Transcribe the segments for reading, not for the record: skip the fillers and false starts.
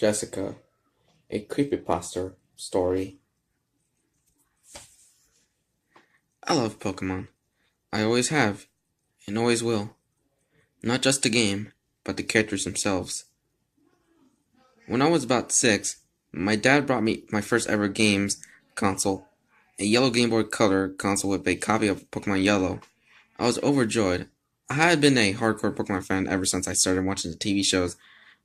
Jessica, a creepypasta story. I love Pokemon. I always have, and always will. Not just the game, but the characters themselves. When I was about 6, my dad brought me my first ever games console, a yellow Game Boy Color console with a copy of Pokemon Yellow. I was overjoyed. I had been a hardcore Pokemon fan ever since I started watching the TV shows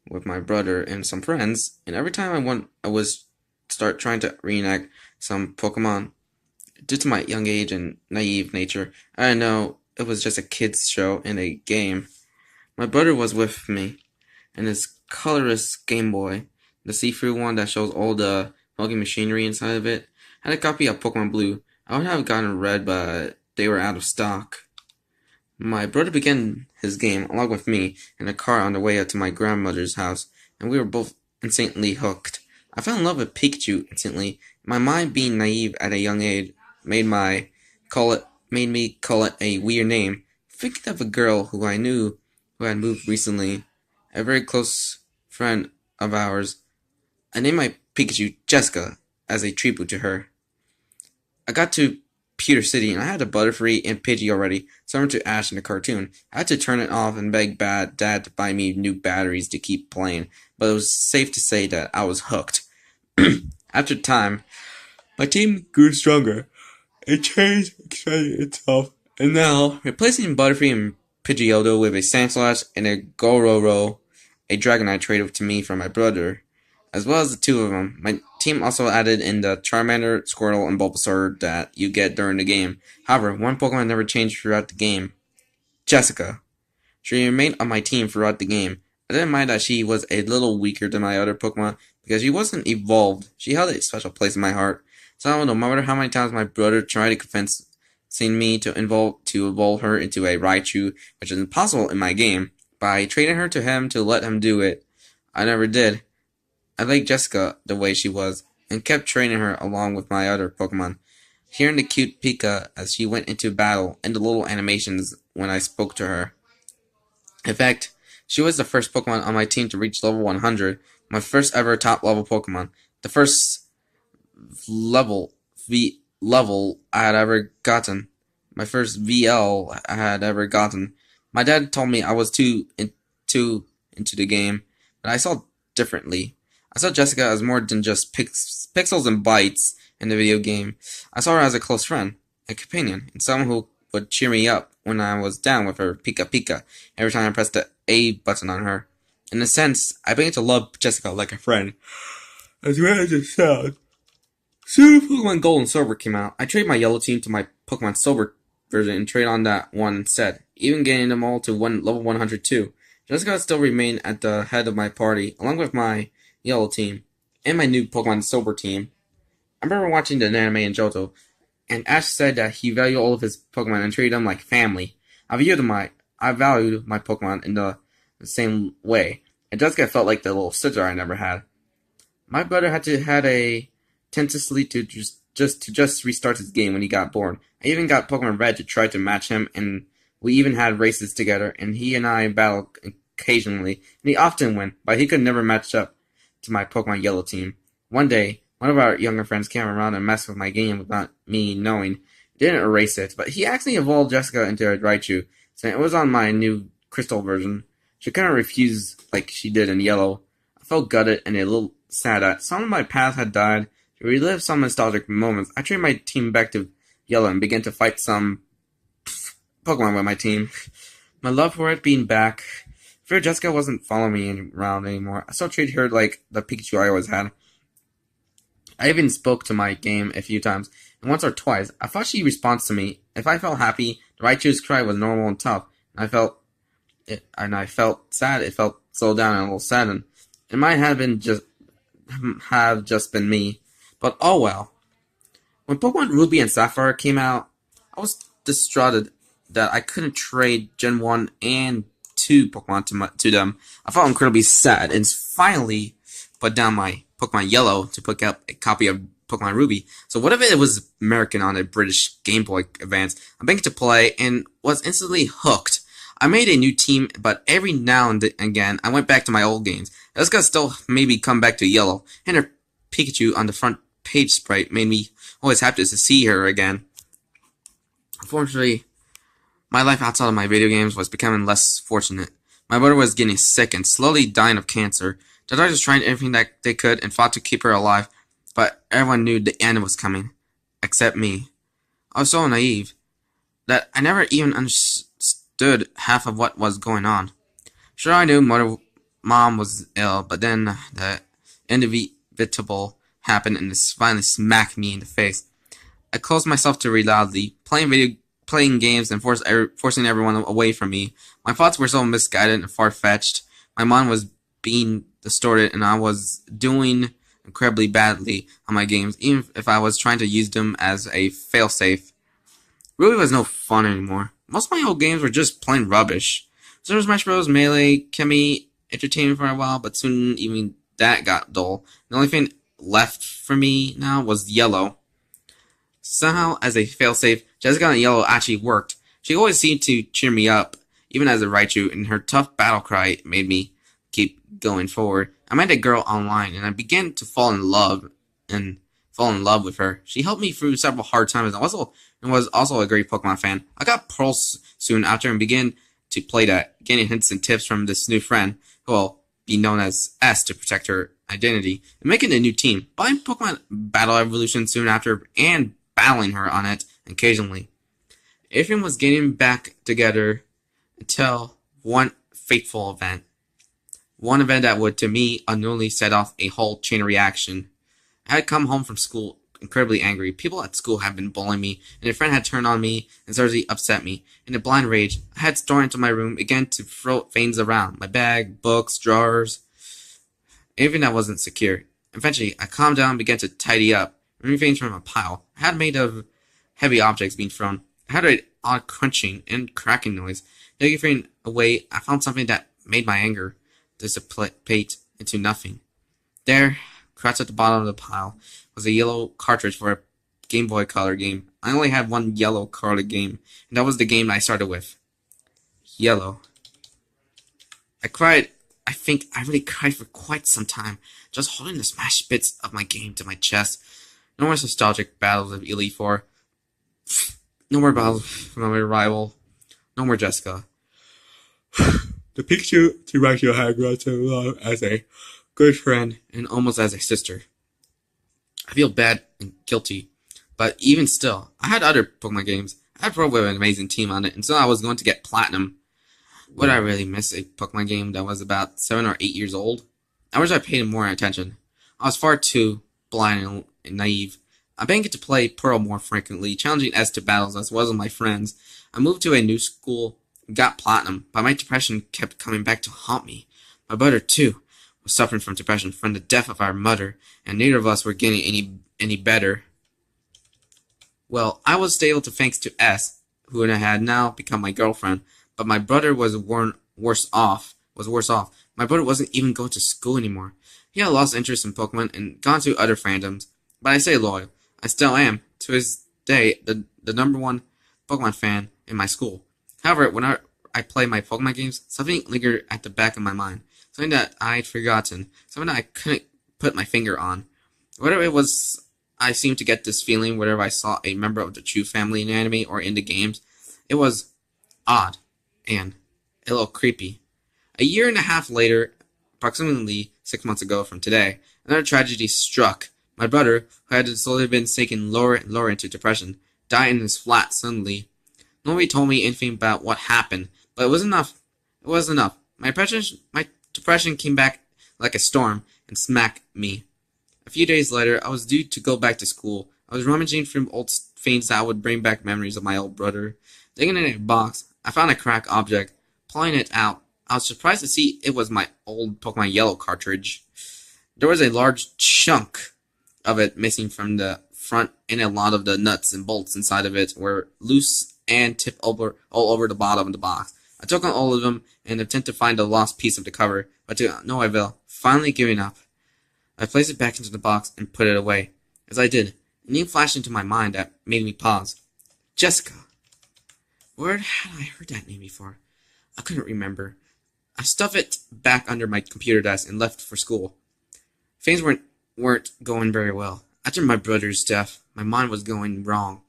with my brother and some friends, and every time I was start trying to reenact some Pokemon. Due to my young age and naive nature, I didn't know it was just a kids show and a game. My brother was with me, and his colorless Game Boy, the see-through one that shows all the bulky machinery inside of it, had a copy of Pokemon Blue. I would have gotten red, but they were out of stock. My brother began his game along with me in a car on the way up to my grandmother's house, and we were both insanely hooked. I fell in love with Pikachu instantly. My mind, being naive at a young age, made me call it a weird name. Thinking of a girl who I knew who had moved recently, a very close friend of ours. I named my Pikachu Jessica as a tribute to her. I got to Pewter City and I had a Butterfree and Pidgey already, similar to Ash in the cartoon. I had to turn it off and beg Dad to buy me new batteries to keep playing, but it was safe to say that I was hooked. After time, my team grew stronger. It changed, expanded itself, and now, replacing Butterfree and Pidgeotto with a Sandslash and a Gororo, a Dragonite traded to me from my brother, as well as the two of them. My team also added in the Charmander, Squirtle, and Bulbasaur that you get during the game. However, one Pokemon never changed throughout the game. Jessica. She remained on my team throughout the game. I didn't mind that she was a little weaker than my other Pokemon because she wasn't evolved. She held a special place in my heart. So no matter how many times my brother tried to convince me to evolve her into a Raichu, which is impossible in my game, by trading her to him to let him do it, I never did. I liked Jessica the way she was, and kept training her along with my other Pokemon. Hearing the cute Pika as she went into battle, and the little animations when I spoke to her. In fact, she was the first Pokemon on my team to reach level 100, my first ever top level Pokemon. The first level I had ever gotten. My first VL I had ever gotten. My dad told me I was too into the game, but I saw differently. I saw Jessica as more than just pixels and bytes in the video game. I saw her as a close friend, a companion, and someone who would cheer me up when I was down with her Pika Pika every time I pressed the A button on her. In a sense, I began to love Jessica like a friend. As weird as it sounds. Soon Pokemon Gold and Silver came out. I traded my yellow team to my Pokemon Silver version and traded on that one instead, even getting them all to level 102. Jessica still remained at the head of my party, along with my yellow team, and my new Pokemon Silver team. I remember watching the anime in Johto, and Ash said that he valued all of his Pokemon and treated them like family. I valued my Pokemon in the same way, and Jessica felt like the little sister I never had. My brother had a tenacity to just restart his game when he got bored. I even got Pokemon Red to try to match him, and we even had races together, and he and I battled occasionally, and he often won, but he could never match up to my Pokemon Yellow team. One day, one of our younger friends came around and messed with my game without me knowing. He didn't erase it, but he actually evolved Jessica into a Raichu, so it was on my new Crystal version. She couldn't refuse like she did in Yellow. I felt gutted and a little sad that some of my past had died. To relive some nostalgic moments, I traded my team back to Yellow and began to fight some Pokemon with my team. My love for it being back. Fear Jessica wasn't following me around anymore. I still treated her like the Pikachu I always had. I even spoke to my game a few times, and once or twice, I thought she responds to me. If I felt happy, the Raichu's cry was normal and tough, and I felt sad. It felt slowed down and a little saddened. It might have just been me. But oh well. When Pokemon Ruby and Sapphire came out, I was distraught that I couldn't trade Gen 1 and 2 Pokemon to them. I felt incredibly sad and finally put down my Pokemon Yellow to pick up a copy of Pokemon Ruby. So what if it was American on a British Game Boy Advance? I began to play and was instantly hooked. I made a new team, but every now and again, I went back to my old games. Eska still made me come back to yellow, and her Pikachu on the front page sprite made me always happy to see her again. Unfortunately, my life outside of my video games was becoming less fortunate. My brother was getting sick and slowly dying of cancer. The doctors tried everything that they could and fought to keep her alive, but everyone knew the end was coming, except me. I was so naive that I never even understood half of what was going on. Sure, I knew mom was ill, but then the inevitable happened and it finally smacked me in the face. I closed myself to reality, playing games and forcing everyone away from me. My thoughts were so misguided and far-fetched. My mind was being distorted, and I was doing incredibly badly on my games, even if I was trying to use them as a failsafe. Really was no fun anymore. Most of my old games were just plain rubbish. Super Smash Bros. Melee kept me entertained for a while, but soon even that got dull. The only thing left for me now was Yellow. Somehow, as a failsafe, Jessica on Yellow actually worked. She always seemed to cheer me up, even as a Raichu, and her tough battle cry made me keep going forward. I met a girl online, and I began to fall in love with her. She helped me through several hard times, and was also a great Pokemon fan. I got Pearls soon after and began to play that, getting hints and tips from this new friend, who will be known as S to protect her identity, and making a new team, buying Pokemon Battle Evolution soon after, and battling her on it occasionally. Everything was getting back together until one fateful event. One event that would, to me, unknowingly set off a whole chain reaction. I had come home from school incredibly angry. People at school had been bullying me, and a friend had turned on me and seriously upset me. In a blind rage, I had stormed into my room, began to throw things around. My bag, books, drawers, anything that wasn't secure. Eventually, I calmed down and began to tidy up, removing things from a pile. I had made of heavy objects being thrown. I heard an odd crunching and cracking noise. Taking everything away, I found something that made my anger dissipate into nothing. There, crouched at the bottom of the pile, was a yellow cartridge for a Game Boy Color game. I only had one yellow color game, and that was the game I started with. Yellow. I cried. I think I really cried for quite some time, just holding the smashed bits of my game to my chest. No more nostalgic battles of Elite Four. No more battles from my rival. No more Jessica. The Pikachu to Raichu had grown to love as a good friend and almost as a sister. I feel bad and guilty, but even still, I had other Pokemon games. I had Pro with an amazing team on it, and so I was going to get Platinum. Would I really miss a Pokemon game that was about 7 or 8 years old? I wish I paid more attention. I was far too blind and naive. I began to play Pearl more frequently, challenging S to battles as well as my friends. I moved to a new school and got Platinum, but my depression kept coming back to haunt me. My brother, too, was suffering from depression from the death of our mother, and neither of us were getting any better. Well, I was stable thanks to S, who had now become my girlfriend, but my brother was worse off. My brother wasn't even going to school anymore. He had lost interest in Pokemon and gone to other fandoms, but I stay loyal. I still am, to this day, the #1 Pokemon fan in my school. However, when I play my Pokemon games, something lingered at the back of my mind. Something that I'd forgotten. Something that I couldn't put my finger on. Whatever it was, I seemed to get this feeling whenever I saw a member of the Chew family in anime or in the games. It was odd and a little creepy. A year and a half later, approximately 6 months ago from today, another tragedy struck. My brother, who had slowly been sinking lower and lower into depression, died in his flat suddenly. Nobody told me anything about what happened, but it was enough. It was enough. My depression came back like a storm and smacked me. A few days later, I was due to go back to school. I was rummaging through old things that would bring back memories of my old brother. Digging in a box, I found a cracked object. Pulling it out, I was surprised to see it was my old Pokemon Yellow cartridge. There was a large chunk of it missing from the front, and a lot of the nuts and bolts inside of it were loose and tipped all over the bottom of the box. I took on all of them and attempted to find the lost piece of the cover, but to no avail. Finally giving up, I placed it back into the box and put it away. As I did, a name flashed into my mind that made me pause. Jessica. Where had I heard that name before? I couldn't remember. I stuffed it back under my computer desk and left for school. Things weren't going very well. After my brother's death, my mind was going wrong.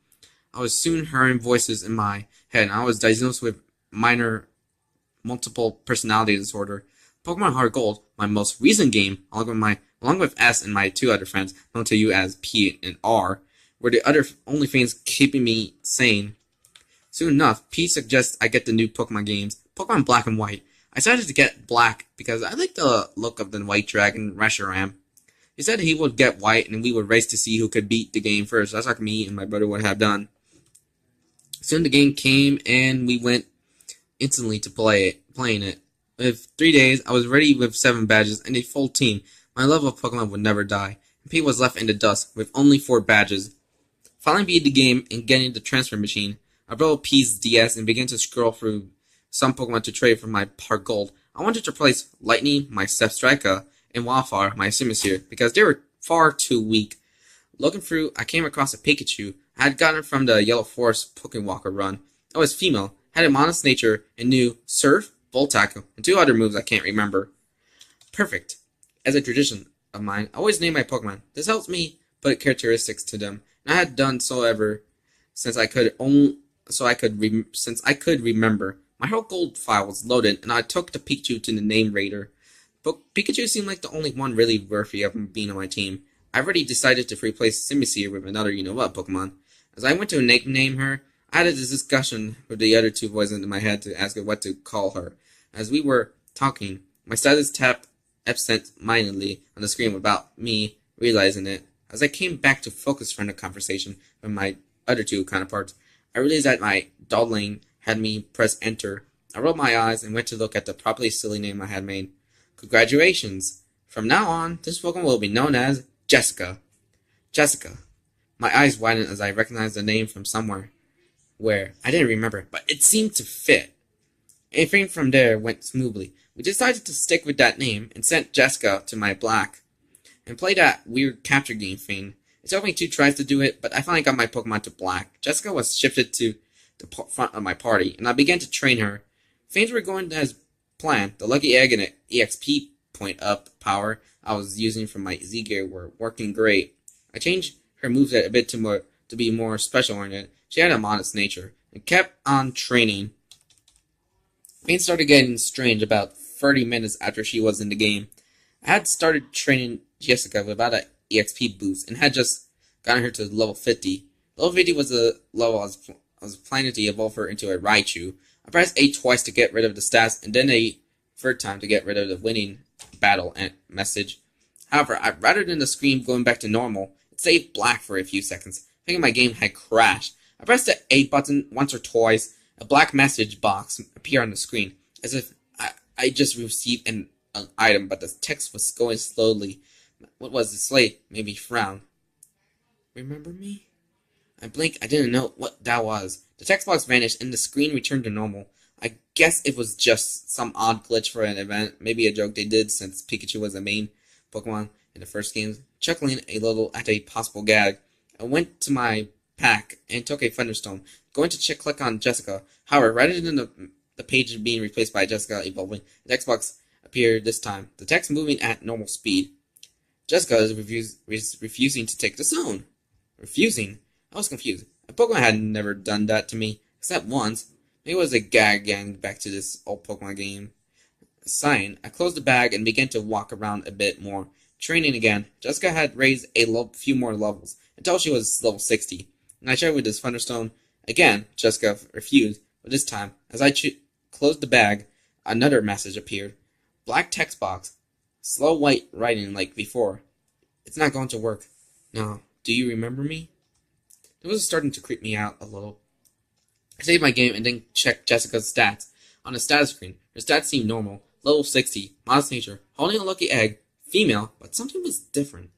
I was soon hearing voices in my head, and I was diagnosed with minor multiple personality disorder. Pokemon Heart Gold, my most recent game, along with S and my two other friends, known to you as P and R, were the only things keeping me sane. Soon enough, P suggests I get the new Pokemon games, Pokemon Black and White. I decided to get Black because I like the look of the White Dragon Reshiram. He said he would get White and we would race to see who could beat the game first, just like me and my brother would have done. Soon the game came and we went instantly to playing it. With 3 days, I was ready with 7 badges and a full team. My love of Pokemon would never die. And P was left in the dust with only 4 badges. Finally beat the game and getting the transfer machine, I borrowed P's DS and began to scroll through some Pokemon to trade for my Heart Gold. I wanted to replace Lightning, my Strika, and Wildfire, my Simisear, because they were far too weak. Looking through, I came across a Pikachu. I had gotten it from the Yellow Forest Pokewalker run. I was female, had a modest nature, and knew Surf, Volt Tackle, and 2 other moves I can't remember. Perfect. As a tradition of mine, I always name my Pokemon. This helps me put characteristics to them, and I had done so ever since I could remember. My whole gold file was loaded, and I took the Pikachu to the name raider. But Pikachu seemed like the only one really worthy of being on my team. I already decided to replace Simisear with another you-know-what Pokemon. As I went to nickname her, I had a discussion with the other 2 voices in my head to ask her what to call her. As we were talking, my status tapped absent-mindedly on the screen without me realizing it. As I came back to focus from the conversation with my other 2 counterparts, I realized that my dawdling had me press enter. I rolled my eyes and went to look at the properly silly name I had made. Congratulations! From now on, this Pokemon will be known as Jessica. Jessica. My eyes widened as I recognized the name from somewhere. Where? I didn't remember, but it seemed to fit. Everything from there went smoothly. We decided to stick with that name and sent Jessica to my Black and play that weird capture game thing. It took me 2 tries to do it, but I finally got my Pokemon to Black. Jessica was shifted to the front of my party, and I began to train her. Things were going as planned. The Lucky Egg and EXP point up power I was using from my Z-Gear were working great. I changed her moveset a bit to be more special-oriented. She had a modest nature, and kept on training. Things started getting strange about 30 minutes after she was in the game. I had started training Jessica without an EXP boost, and had just gotten her to level 50. Level 50 was the level I was planning to evolve her into a Raichu. I pressed A twice to get rid of the stats, and then a 3rd time to get rid of the winning battle message. However, rather than the screen going back to normal, it stayed black for a few seconds, thinking my game had crashed. I pressed the A button once or twice. A black message box appeared on the screen, as if I just received an item, but the text was going slowly. What was displayed made me frown. Remember me? I blinked. I didn't know what that was. The text box vanished, and the screen returned to normal. I guess it was just some odd glitch for an event, maybe a joke they did since Pikachu was the main Pokemon in the first games. Chuckling a little at a possible gag, I went to my pack and took a Thunderstone, going to click on Jessica. However, rather than the page being replaced by Jessica evolving, the text box appeared this time, the text moving at normal speed. Jessica is refusing to take the stone. Refusing? I was confused. A Pokemon had never done that to me, except once. Maybe it was a gag getting back to this old Pokemon game. Sighing, I closed the bag and began to walk around a bit more. Training again. Jessica had raised a few more levels, until she was level 60. And I tried with this Thunderstone. Again, Jessica refused, but this time, as I closed the bag, another message appeared. Black text box. Slow white writing like before. It's not going to work. No. Do you remember me? It was starting to creep me out a little. I saved my game and then checked Jessica's stats. On the status screen, her stats seemed normal. Level 60, modest nature, holding a lucky egg, female, but something was different.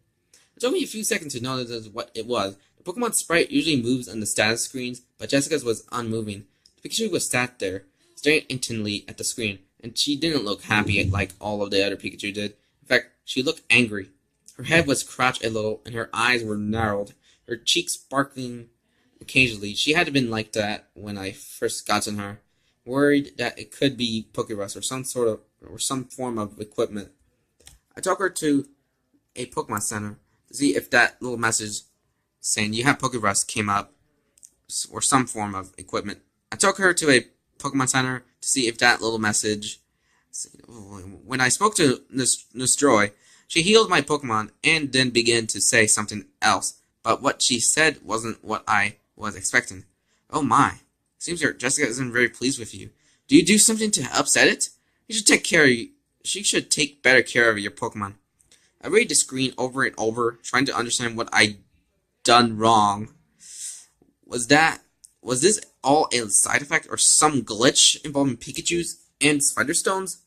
It took me a few seconds to notice what it was. The Pokemon sprite usually moves on the status screens, but Jessica's was unmoving. The Pikachu was sat there, staring intently at the screen, and she didn't look happy like all of the other Pikachu did. In fact, she looked angry. Her head was crouched a little, and her eyes were narrowed, her cheeks sparkling occasionally. She had been like that when I first gotten her. worried that it could be Pokerus or some form of equipment. I took her to a Pokemon Center to see if that little message saying you have Pokerus came up or some form of equipment. I took her to a Pokemon Center to see if that little message. When I spoke to Nestroy, she healed my Pokemon and then began to say something else. But what she said wasn't what I was expecting. Oh my. Seems like Jessica isn't very pleased with you. Do you do something to upset it? You should take care of you. She should take better care of your Pokemon. I read the screen over and over, trying to understand what I'd done wrong. Was this all a side effect or some glitch involving Pikachu's and Spider Stones?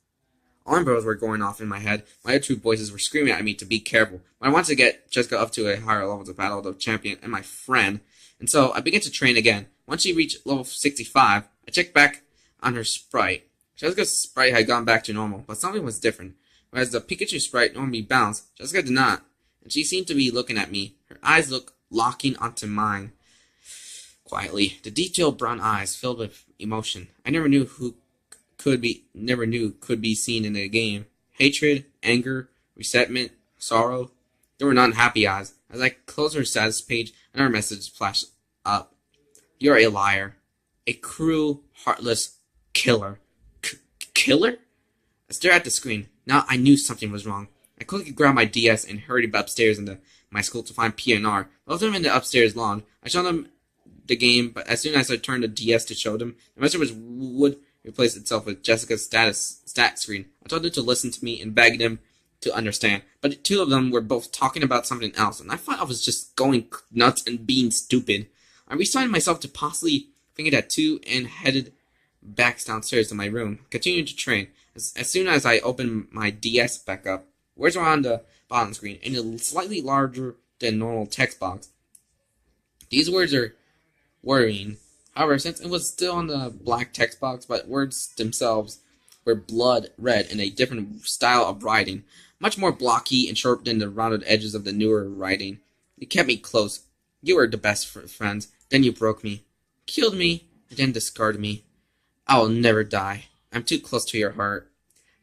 Alarm bells were going off in my head. My other two voices were screaming at me to be careful. But I wanted to get Jessica up to a higher level to battle the champion and my friend, and so I began to train again. Once she reached level 65, I checked back on her sprite. Jessica's sprite had gone back to normal, but something was different. Whereas the Pikachu sprite normally bounced, Jessica did not, and she seemed to be looking at me. Her eyes looked locking onto mine. Quietly, the detailed brown eyes filled with emotion. I never knew could be seen in a game. Hatred, anger, resentment, sorrow. They were not happy eyes. As I closed her status page, another message flashed up. You're a liar. A cruel, heartless killer. Killer? I stared at the screen. Now I knew something was wrong. I quickly grabbed my DS and hurried upstairs into my school to find PNR. I left them in the upstairs lawn. I showed them the game, but as soon as I turned the DS to show them, the message would replace itself with Jessica's stat screen. I told them to listen to me and begged them to understand, but the two of them were both talking about something else, and I thought I was just going nuts and being stupid. I resigned myself to possibly thinking that too and headed back downstairs to my room, continuing to train. As soon as I opened my DS back up, words were on the bottom screen in a slightly larger than normal text box. These words are worrying. However, since it was still on the black text box, but words themselves were blood red in a different style of writing, much more blocky and sharp than the rounded edges of the newer writing. You kept me close. You were the best friends. Then you broke me, killed me, and then discarded me. I will never die. I'm too close to your heart.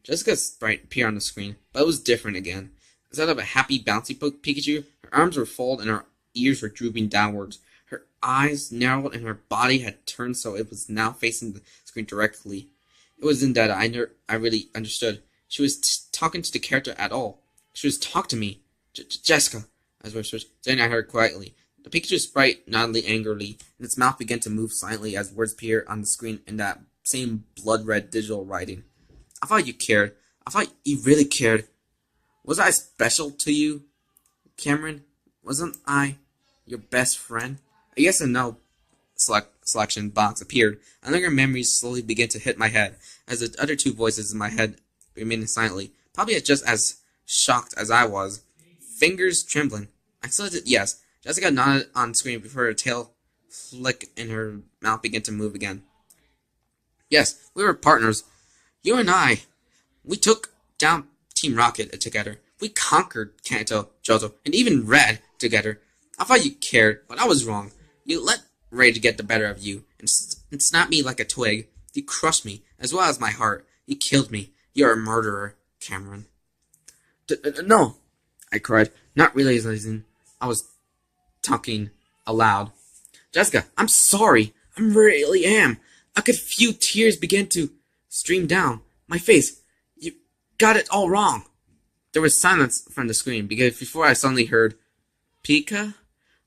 Jessica's sprite appeared on the screen, but it was different again. Instead of a happy, bouncy Pikachu, her arms were folded and her ears were drooping downwards. Her eyes narrowed and her body had turned so it was now facing the screen directly. It wasn't that I really understood. She was talking to the character at all. She was talking to me. Jessica, I whispered. Then I heard quietly. The Pikachu sprite nodded angrily, and its mouth began to move silently as words appeared on the screen in that same blood-red digital writing. I thought you cared. I thought you really cared. Was I special to you, Cameron? Wasn't I your best friend? A yes and no selection box appeared, and younger memories slowly began to hit my head, as the other two voices in my head remained silently, probably just as shocked as I was. Fingers trembling. I selected yes. Jessica nodded on screen before her tail flick and her mouth began to move again. Yes, we were partners. You and I. We took down Team Rocket together. We conquered Kanto, Johto, and even Red together. I thought you cared, but I was wrong. You let rage get the better of you, and snapped me like a twig. You crushed me, as well as my heart. You killed me. You're a murderer, Cameron. No, I cried, not realizing I was talking aloud. Jessica, I'm sorry. I really am. I could feel tears begin to stream down my face. You got it all wrong. There was silence from the screen because before I suddenly heard Pika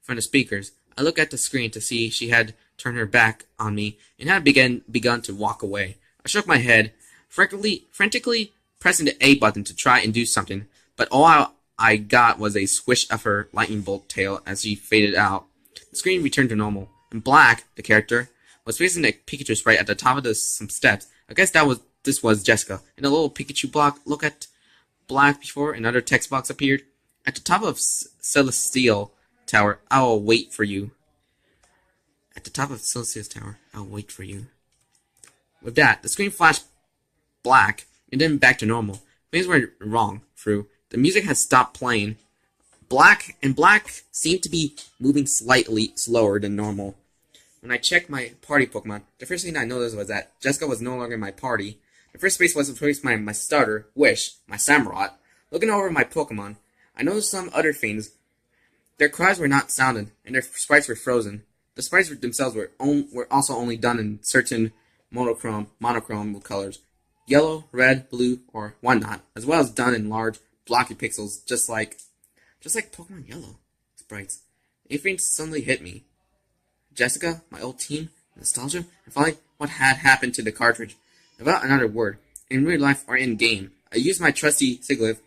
from the speakers. I looked at the screen to see she had turned her back on me and had begun to walk away. I shook my head, frantically pressing the A button to try and do something, but all I got was a swish of her lightning bolt tail as she faded out. The screen returned to normal, and Black, the character, was facing a Pikachu sprite at the top of some steps. I guess this was Jessica. In a little Pikachu block, look at Black before another text box appeared. At the top of Celestial Tower, I will wait for you. At the top of Celestial Tower, I'll wait for you. With that, the screen flashed black and then back to normal. Things were wrong through. The music had stopped playing. Black seemed to be moving slightly slower than normal. When I checked my party Pokemon, the first thing I noticed was that Jessica was no longer in my party. The first space was replaced by my starter, Wish, my Samurott. Looking over my Pokemon, I noticed some other things. Their cries were not sounded, and their sprites were frozen. The sprites themselves were also only done in certain monochrome colors, yellow, red, blue, or whatnot, as well as done in large, blocky pixels, just like Pokemon Yellow sprites. Everything suddenly hit me. Jessica, my old team, nostalgia, and finally what had happened to the cartridge. Without another word, in real life or in game, I used my trusty Sigilyph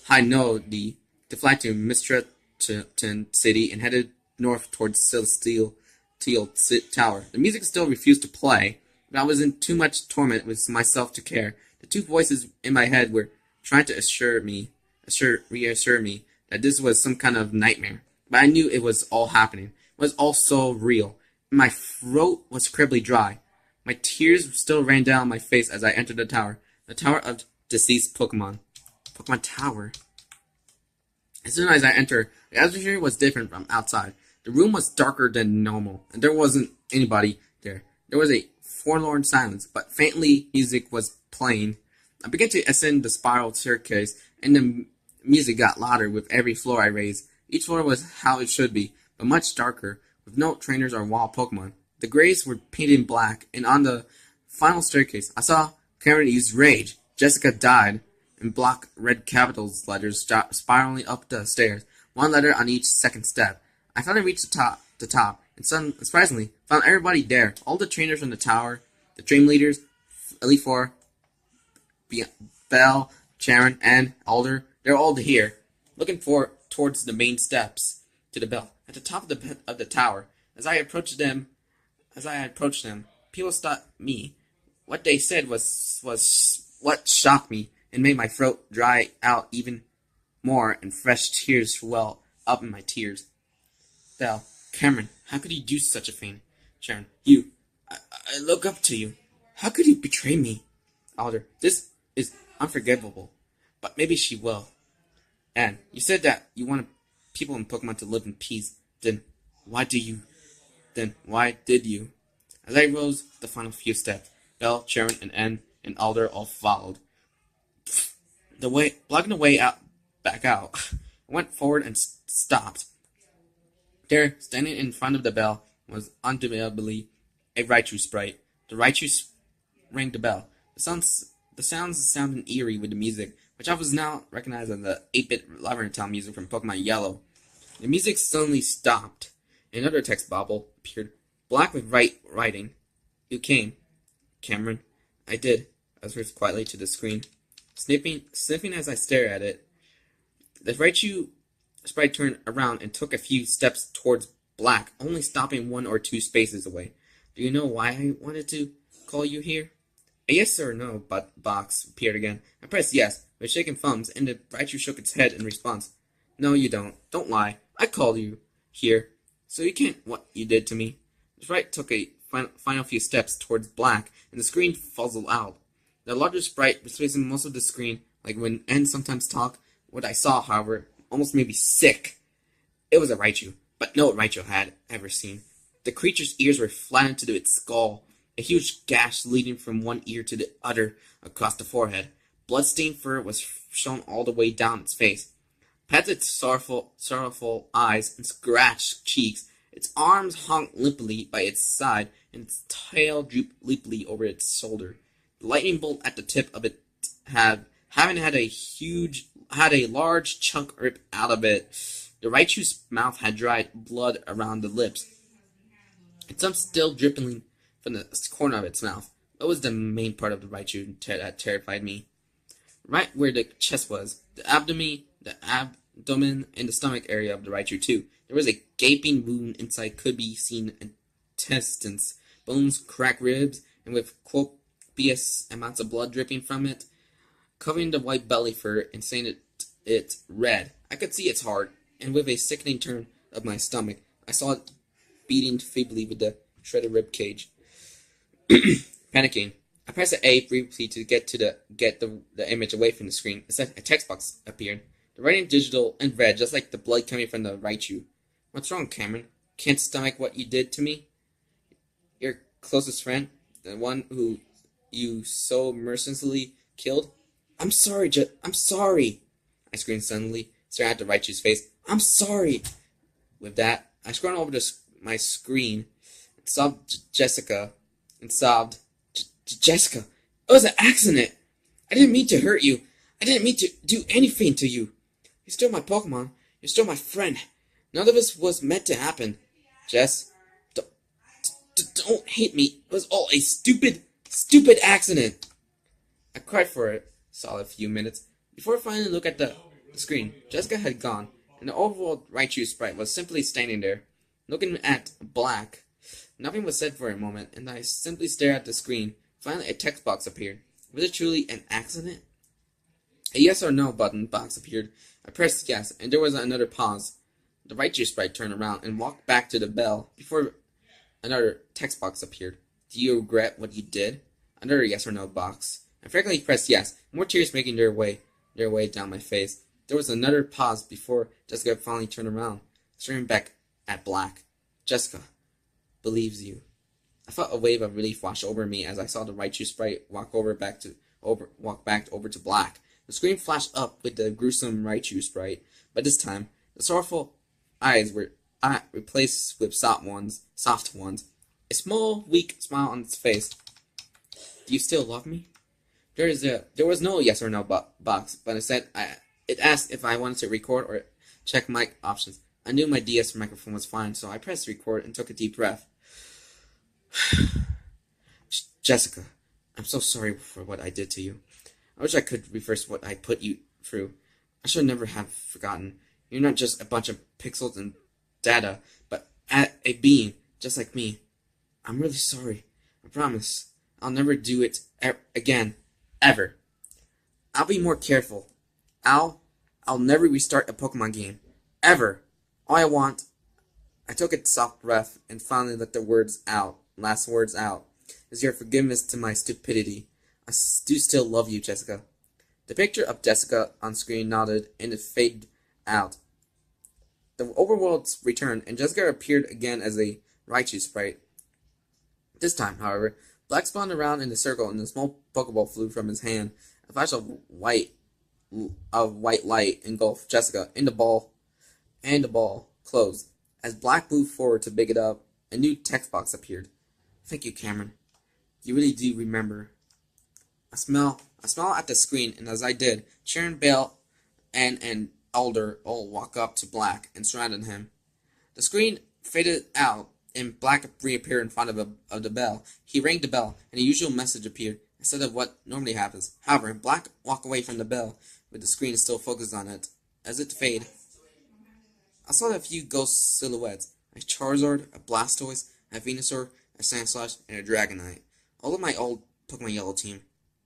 Hinodi to fly to Mistraton City and headed north towards Celestial Tower. The music still refused to play, but I was in too much torment with myself to care. The two voices in my head were trying to reassure me that this was some kind of nightmare. But I knew it was all happening. It was all so real. My throat was incredibly dry. My tears still ran down my face as I entered the tower. The tower of deceased Pokemon. Pokemon Tower. As soon as I entered, the atmosphere was different from outside. The room was darker than normal, and there wasn't anybody there. There was a forlorn silence, but faintly music was playing. I began to ascend the spiral staircase, and the music got louder with every floor I raised. Each floor was how it should be, but much darker, with no trainers or wild Pokemon. The graves were painted black, and on the final staircase, I saw Cameron use Rage. Jessica died, in block red capitals letters spiraling up the stairs, one letter on each second step. I finally reached the top, and surprisingly, found everybody there. All the trainers from the tower, the dream leaders, Elite Four, Bell, Sharon, and Alder, they're all here, looking towards the main steps to the bell. At the top of the tower, as I approached them, people stopped me. What they said was what shocked me and made my throat dry out even more, and fresh tears well up in my tears. Bell, Cameron, how could you do such a thing? Sharon, I look up to you. How could you betray me? Alder, this is unforgivable, but maybe she will. And you said that you wanted people in Pokemon to live in peace. Then why did you? As I rose the final few steps, Bell, Sharon, and N and Alder all followed. Blocking the way back out, I went forward and stopped. There, standing in front of the bell, was undeniably a Raichu sprite. The Raichu rang the bell. The sounds sounded eerie with the music, which I was now recognized as the 8-bit Lavender Town music from Pokemon Yellow. The music suddenly stopped. Another text bubble appeared, black with writing. You came, Cameron. I did. I whispered quietly to the screen, sniffing as I stared at it. The Raichu sprite turned around and took a few steps towards black, only stopping 1 or 2 spaces away. Do you know why I wanted to call you here? A yes or no box appeared again. I pressed yes, with shaking thumbs, and the Raichu shook its head in response. No, you don't. Don't lie. I called you here, so you can't what you did to me. The sprite took a final few steps towards black, and the screen fuzzled out. The larger sprite replacing most of the screen, like when N sometimes talk. What I saw, however, almost made me sick. It was a Raichu, but no Raichu had ever seen. The creature's ears were flattened to its skull, a huge gash leading from one ear to the other across the forehead. Blood-stained fur was shown all the way down its face. Past its sorrowful eyes and scratched cheeks, its arms hung limply by its side, and its tail drooped limply over its shoulder. The lightning bolt at the tip of it had a large chunk ripped out of it. The Raichu's mouth had dried blood around the lips, and some still dripping from the corner of its mouth. That was the main part of the Raichu that terrified me. Right where the chest was, the abdomen, and the stomach area of the Raichu too. There was a gaping wound inside. Could be seen intestines, bones, cracked ribs, and with copious amounts of blood dripping from it, covering the white belly fur and saying it red. I could see its heart, and with a sickening turn of my stomach, I saw it beating feebly with the shredded rib cage. Panicking, I pressed the A briefly to get the image away from the screen. Instead, a text box appeared. The writing digital and red, just like the blood coming from the Raichu. What's wrong, Cameron? Can't stomach what you did to me? closest friend, the one who you so mercilessly killed. I'm sorry, I'm sorry, I screamed suddenly, staring at the Raichu's face. I'm sorry. With that, I scrolled over to my screen and sobbed Jessica and sobbed, Jessica, it was an accident. I didn't mean to hurt you. I didn't mean to do anything to you. You're still my Pokemon. You're still my friend. None of this was meant to happen. Jess, don't hate me. It was all a stupid accident. I cried for a solid few minutes before I finally looked at the screen. Jessica had gone, and the overall Raichu sprite was simply standing there, looking at black. Nothing was said for a moment, and I simply stared at the screen. Finally, a text box appeared. Was it truly an accident? A yes or no button box appeared. I pressed yes, and there was another pause. The Raichu sprite turned around and walked back to the bell before another text box appeared. Do you regret what you did? Another yes or no box. I frankly pressed yes, more tears making their way down my face. There was another pause before Jessica finally turned around, staring back at black. Jessica believes you. I felt a wave of relief wash over me as I saw the Raichu sprite walk back over to black. The screen flashed up with the gruesome Raichu sprite, but this time the sorrowful eyes were replaced with soft ones. A small, weak smile on its face. Do you still love me? There was no yes or no box, but instead it asked if I wanted to record or check mic options. I knew my DS microphone was fine, so I pressed record and took a deep breath. Jessica, I'm so sorry for what I did to you. I wish I could reverse what I put you through. I should never have forgotten. You're not just a bunch of pixels and data, but a being just like me. I'm really sorry. I promise. I'll never do it again. Ever. I'll be more careful. I'll never restart a Pokemon game. Ever. All I want. I took a soft breath and finally let the last words out, is your forgiveness to my stupidity. I do still love you, Jessica. The picture of Jessica on screen nodded and it faded out. The overworld returned and Jessica appeared again as a Raichu sprite. This time, however, Black spun around in a circle and a small Pokeball flew from his hand. A flash of white light engulfed Jessica in the ball, and the ball closed. As Black moved forward to pick it up, a new text box appeared. Thank you, Cameron. You really do remember. I smiled at the screen, and as I did, Sharon, Bale, and Alder all walked up to Black and surrounded him. The screen faded out, and Black reappeared in front of the bell. He rang the bell, and the usual message appeared, instead of what normally happens. However, Black walked away from the bell, with the screen still focused on it. As it faded, I saw a few ghost silhouettes, a Charizard, a Blastoise, a Venusaur, a Sandslash, and a Dragonite. All of my old Pokemon Yellow team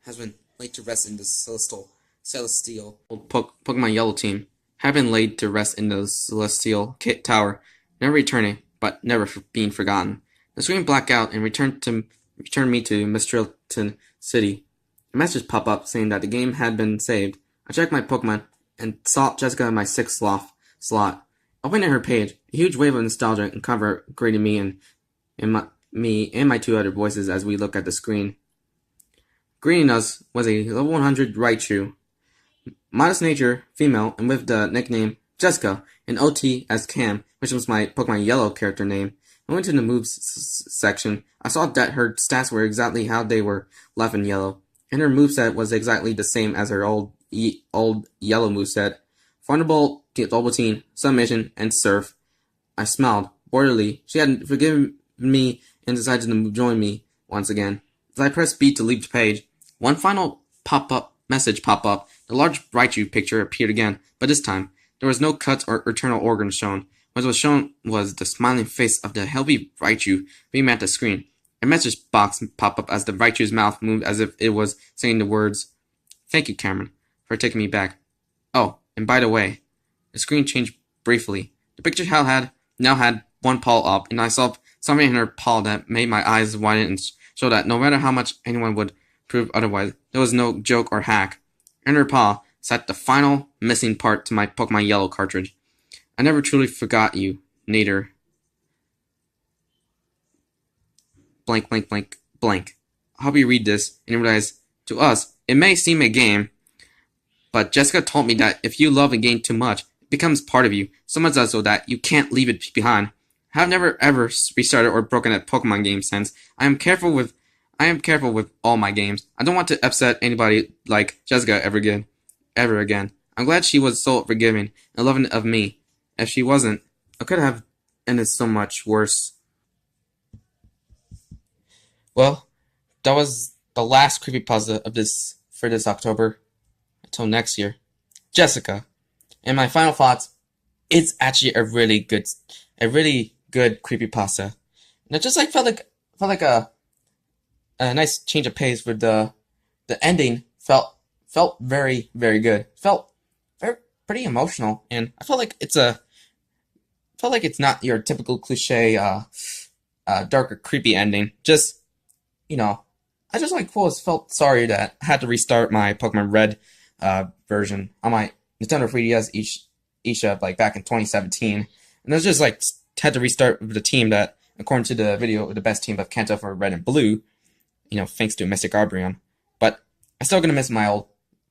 has been laid to rest in the Pokemon Yellow team have been laid to rest in the Celestial Tower, never returning, but never being forgotten. The screen blacked out and returned me to Mistrilton City. A message popped up saying that the game had been saved. I checked my Pokemon and saw Jessica in my 6th slot. Opening her page, a huge wave of nostalgia and comfort greeted me and my 2 other voices as we looked at the screen. Greeting us was a level 100 Raichu, modest nature, female, and with the nickname Jessica, and OT as Cam, which was my Pokemon Yellow character name. I went to the moves section. I saw that her stats were exactly how they were left in Yellow, and her moveset was exactly the same as her old Yellow moveset. Vulnerable, Double Team, Submission, and Surf. I smiled. Borderly, she had forgiven me and decided to join me once again. As I pressed B to leave the page, one final message popped up. The large Raichu picture appeared again, but this time, there was no cuts or internal organs shown. What was shown was the smiling face of the healthy Raichu being at the screen. A message box popped up as the Raichu's mouth moved as if it was saying the words, "Thank you, Cameron, for taking me back. Oh, and by the way," the screen changed briefly. The picture now had one paw up, and I saw something in her paw that made my eyes widen and show that no matter how much anyone would prove otherwise, there was no joke or hack. In her paw sat the final missing part to my Pokemon Yellow cartridge. I never truly forgot you, Nader. blank blank blank blank. I hope you read this and you realize, to us, it may seem a game, but Jessica told me that if you love a game too much, it becomes part of you, so much so that you can't leave it behind. I have never ever restarted or broken a Pokemon game since. I am careful with all my games. I don't want to upset anybody like Jessica ever again. I'm glad she was so forgiving and loving of me. If she wasn't, I could have ended so much worse. Well, that was the last creepypasta of this for this October. Until next year. Jessica. And my final thoughts, it's actually a really good creepypasta. And it just felt like a nice change of pace with the ending felt very, very good. Felt pretty emotional, and I felt like it's not your typical cliche darker creepy ending. Just, I just felt sorry that I had to restart my Pokemon Red version on my Nintendo 3DS each back in 2017, and I was just had to restart with the team that, according to the video, the best team of Kanto for Red and Blue, thanks to Mystic Arbrion. But I'm still gonna miss my old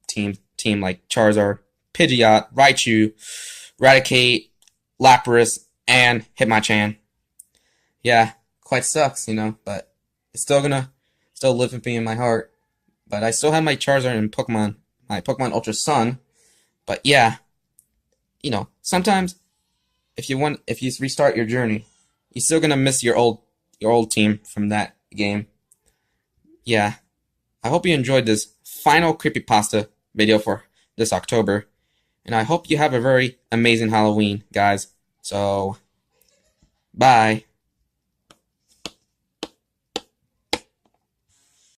team like Charizard, Pidgeot, Raichu, Raticate, Lapras, and Hitmonchan. Yeah, quite sucks, but it's still live with me in my heart. But I still have my Charizard and my Pokemon Ultra Sun. But yeah, sometimes if you restart your journey, you're still gonna miss your old team from that game. Yeah, I hope you enjoyed this final creepypasta video for this October, and I hope you have a very amazing Halloween, guys. So, bye.